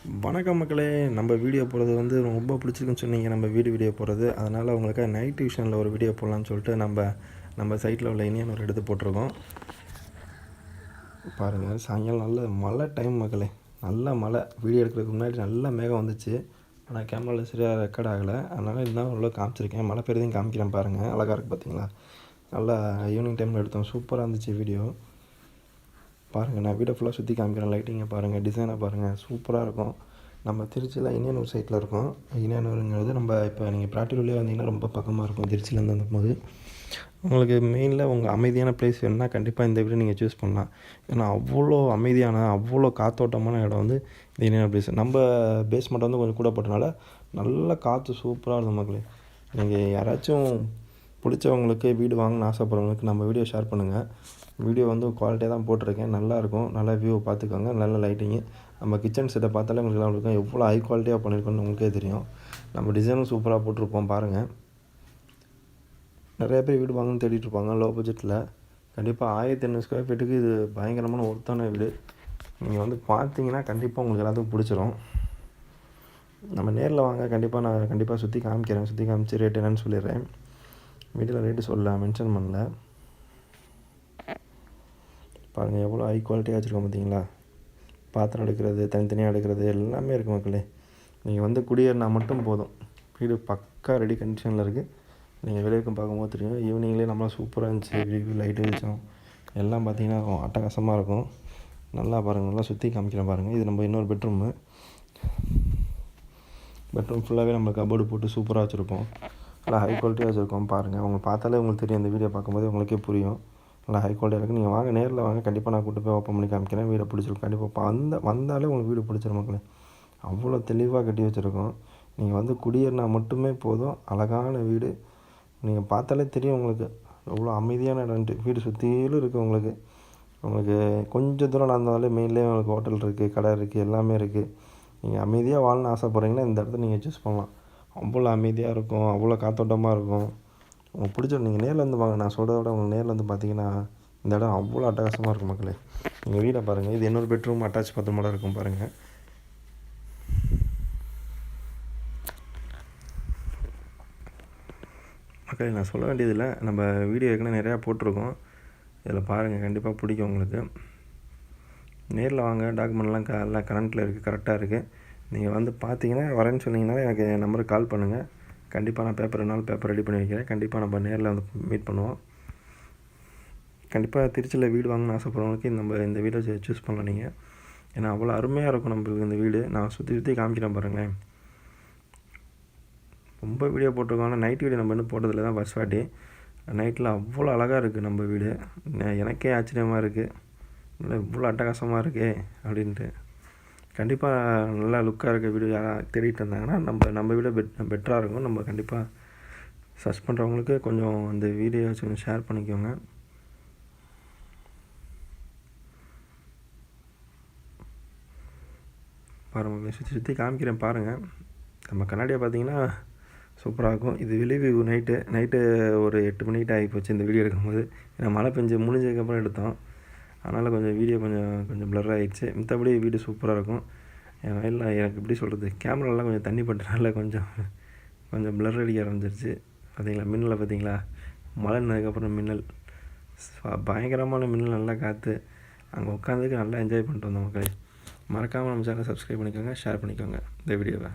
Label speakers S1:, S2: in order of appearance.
S1: வணக்கம் மக்களே. நம்ம வீடியோ போடுறது வந்து ரொம்ப பிடிச்சிருக்குன்னு சொன்னீங்க. நம்ம வீடியோ போடுறது, அதனால் உங்களுக்கு நைட் விஷனில் ஒரு வீடியோ போடலான்னு சொல்லிட்டு நம்ம சைட்டில் உள்ள இனியன் ஒரு எடுத்து போட்டிருக்கோம். பாருங்கள், சாயங்காலம் நல்ல மழை டைம் மக்களே. நல்ல மழை. வீடியோ எடுக்கிறதுக்கு முன்னாடி நல்ல மேகம் வந்துச்சு. ஆனால் கேமராவில் சரியாக ரெக்கார்ட் ஆகலை. அதனால் இருந்தாலும் உள்ள காமிச்சிருக்கேன். மழை பெய்யுறதையும் காமிக்கிறேன் பாருங்கள். அழகாக இருக்குது பார்த்தீங்களா? நல்லா ஈவினிங் டைமில் எடுத்தோம். சூப்பராக இருந்துச்சு வீடியோ. பாருங்கள், நான் வீடியோ ஃபுல்லாக சுற்றி காமிக்கிறேன். லைட்டிங்கை பாருங்கள், டிசைனை பாருங்கள், சூப்பராக இருக்கும். நம்ம திருச்சியில் இனியனூர் சைட்டில் இருக்கோம். இனியனூருங்கிறது நம்ம இப்போ நீங்கள் பிராட்டிலூர்லேயே வந்தீங்கன்னா ரொம்ப பக்கமாக இருக்கும். திருச்சியிலேருந்து வந்தபோது உங்களுக்கு மெயினில் உங்கள் அமைதியான ப்ளேஸ் வேணுன்னா கண்டிப்பாக இந்த வீடியோ நீங்கள் சூஸ் பண்ணலாம். ஏன்னா அவ்வளோ அமைதியான, அவ்வளோ காற்றோட்டமான இடம் வந்து இந்த இனியனூர் ப்ளேஸ். நம்ம பேஸ்மெண்ட் வந்து கொஞ்சம் கூட போட்டனால நல்ல காற்று சூப்பராக இருக்கும் மக்களே. நீங்கள் யாராச்சும் பிடிச்சவங்களுக்கு வீடு வாங்கணும்னு ஆசைப்படுறவங்களுக்கு நம்ம வீடியோ ஷேர் பண்ணுங்கள். வீடியோ வந்து குவாலிட்டியாக தான் போட்டிருக்கேன். நல்லாயிருக்கும். நல்லா வியூவை பார்த்துக்கோங்க. நல்ல லைட்டிங்கு. நம்ம கிச்சன் செட்டை பார்த்தாலே உங்களுக்கு எல்லாம் இருக்கும். எவ்வளோ ஹை குவாலிட்டியாக பண்ணியிருக்கோன்னு உங்களுக்கே தெரியும். நம்ம டிசைனும் சூப்பராக போட்டிருப்போம் பாருங்கள். நிறைய பேர் வீடு வாங்கணும்னு தேடிட்டுருப்பாங்க லோ பட்ஜெட்டில். கண்டிப்பாக 1500 ஸ்கொயர் ஃபீட்டுக்கு இது பயங்கரமான ஒர்த்தான வீடு. நீங்கள் வந்து பார்த்தீங்கன்னா கண்டிப்பாக உங்களுக்கு எல்லாத்துக்கும் பிடிச்சிரும். நம்ம நேரில் வாங்க. நான் கண்டிப்பாக சுற்றி காமிக்கிறேன். சுற்றி காமிச்சு ரேட் என்னன்னு சொல்லிடுறேன். வீட்டில் ரேட்டு சொல்ல மென்ஷன் பண்ணல. பாருங்கள், எவ்வளோ ஹை குவாலிட்டியாக வச்சுருக்கோம் பார்த்தீங்களா? பாத்திரம் எடுக்கிறது, தனித்தனியாக எடுக்கிறது எல்லாமே இருக்குது மக்களே. நீங்கள் வந்து குடியேறினா மட்டும் போதும். வீடு பக்கா ரெடி கண்டிஷனில் இருக்குது. நீங்கள் வெளியே பார்க்கும்போது தெரியும். ஈவினிங்லேயே நம்மளாம் சூப்பராக இருந்துச்சு. வீடு லைட்டு வெளிச்சம் எல்லாம் பார்த்தீங்கன்னா அட்டகாசமாக இருக்கும். நல்லா பாருங்கள், நல்லா சுற்றி காமிக்கிறேன் பாருங்கள். இது நம்ம இன்னொரு பெட்ரூம் ஃபுல்லாகவே நம்ம கபோர்டு போட்டு சூப்பராக வச்சுருப்போம். நல்லா ஹை குவாலிட்டியாக வச்சுருக்கோம் பாருங்கள். அவங்க பார்த்தாலே உங்களுக்கு தெரியும். இந்த வீடியோ பார்க்கும்போது உங்களுக்கே புரியும். நல்லா ஹை குவாலிட்டியாக இருக்குது. நீங்கள் வாங்க, நேரில் வாங்க. கண்டிப்பாக நான் கூட்டு போய் ஓப்பன் பண்ணி காமிக்கிறேன். வீடை பிடிச்சிருக்கும். கண்டிப்பாக வந்தாலே உங்களுக்கு வீடு பிடிச்சிரும் மக்களே. அவ்வளோ தெளிவாக கட்டி வச்சுருக்கோம். நீங்கள் வந்து குடியேறினா மட்டுமே போதும். அழகான வீடு. நீங்கள் பார்த்தாலே தெரியும் உங்களுக்கு எவ்வளோ அமைதியான இடம்ட்டு. வீடு சுற்றிலும் இருக்குது உங்களுக்கு கொஞ்சம் தூரம் நடந்தாலே மெயின்லேயே உங்களுக்கு ஹோட்டல் இருக்குது, கடை இருக்குது, எல்லாமே இருக்குது. நீங்கள் அமைதியாக வாழணும்னு ஆசைப்பட்றீங்கன்னா இந்த இடத்த நீங்கள் சூஸ் பண்ணலாம். அவ்வளோ அமைதியாக இருக்கும். அவ்வளோ காற்றோட்டமாக இருக்கும். உங்களுக்கு பிடிச்சிடும். நீங்கள் நேரில் வந்து வாங்க. நான் சொல்கிறத விட உங்களுக்கு நேரில் வந்து பார்த்தீங்கன்னா இந்த இடம் அவ்வளோ அட்டகாசமாக இருக்கும் மக்களே. நீங்கள் வீடை பாருங்கள். இது இன்னொரு பெட்ரூம் அட்டாச் பாத்ரூமோட இருக்கும் பாருங்கள். மக்களே, நான் சொல்ல வேண்டியதில்லை. நம்ம வீடியோ ஏற்கனவே நிறையா போட்டிருக்கோம். இதில் பாருங்கள், கண்டிப்பாக பிடிக்கும் உங்களுக்கு. நேரில் வாங்க. டாக்குமெண்ட்லாம் எல்லாம் கரண்ட்டில் இருக்குது, கரெக்டாக இருக்குது. நீங்கள் வந்து பார்த்தீங்கன்னா வரேன்னு சொன்னீங்கன்னா எனக்கு என் நம்பருக்கு கால் பண்ணுங்கள். கண்டிப்பாக நான் பேப்பர் ரெடி பண்ணி வைக்கிறேன். கண்டிப்பாக நம்ம நேரில் வந்து மீட் பண்ணுவோம். கண்டிப்பாக திருச்சியில் வீடு வாங்கணும்னு ஆசைப்படுறவங்களுக்கு இந்த வீடை சூஸ் பண்ணலாம் நீங்கள். ஏன்னா அவ்வளோ அருமையாக இருக்கும் நம்மளுக்கு இந்த வீடு. நான் சுற்றி காமிக்கிறேன் பாருங்களேன். ரொம்ப வீடியோ போட்டிருக்கோம். ஆனால் நைட் வீடியோ நம்ம இன்னும் போட்டதில் தான் ஃபர்ஸ்ட் வாட்டி. நைட்டில் அவ்வளோ அழகாக இருக்குது நம்ம வீடு. எனக்கே ஆச்சரியமாக இருக்குது. நல்லா இவ்வளோ அட்டகாசமாக இருக்கே அப்படின்ட்டு. கண்டிப்பாக நல்லா லுக்காக இருக்க வீடியோ யாராவது தேடிட்டு இருந்தாங்கன்னா நம்ம வீடியோ பெட்டராக இருக்கும். நம்ம கண்டிப்பாக சர்ச் பண்ணுறவங்களுக்கு கொஞ்சம் அந்த வீடியோ கொஞ்சம் ஷேர் பண்ணிக்கோங்க. பாருங்கள், சுற்றி காமிக்கிறேன் பாருங்கள். நம்ம கண்ணாடியை பார்த்தீங்கன்னா சூப்பராக இருக்கும். இது வியூ நைட்டு ஒரு 8 மணிக்கிட்ட ஆகிப்போச்சு இந்த வீடியோ எடுக்கும்போது. ஏன்னா மழை முடிஞ்சதுக்கப்புறம் எடுத்தோம். அதனால் வீடியோ கொஞ்சம் ப்ளர் ஆகிடுச்சு. மற்றபடி வீடியோ சூப்பராக இருக்கும். என் வயலில் எனக்கு எப்படி சொல்கிறது, கேமராலாம் கொஞ்சம் தண்ணி பட்டனால கொஞ்சம் ப்ளர் அடிக்க ஆரம்பிச்சிருச்சு. பார்த்தீங்களா மின்னலை பார்த்தீங்களா? மழை நின்றதுக்கப்புறம் மின்னல் பயங்கரமான மின்னல், நல்லா காற்று. அங்கே உட்காந்துக்கு நல்லா என்ஜாய் பண்ணிட்டு வந்தோம் மக்களே. மறக்காமல் நம்ம சேனலை சப்ஸ்கிரைப் பண்ணிக்கோங்க, ஷேர் பண்ணிக்கோங்க இந்த வீடியோவை.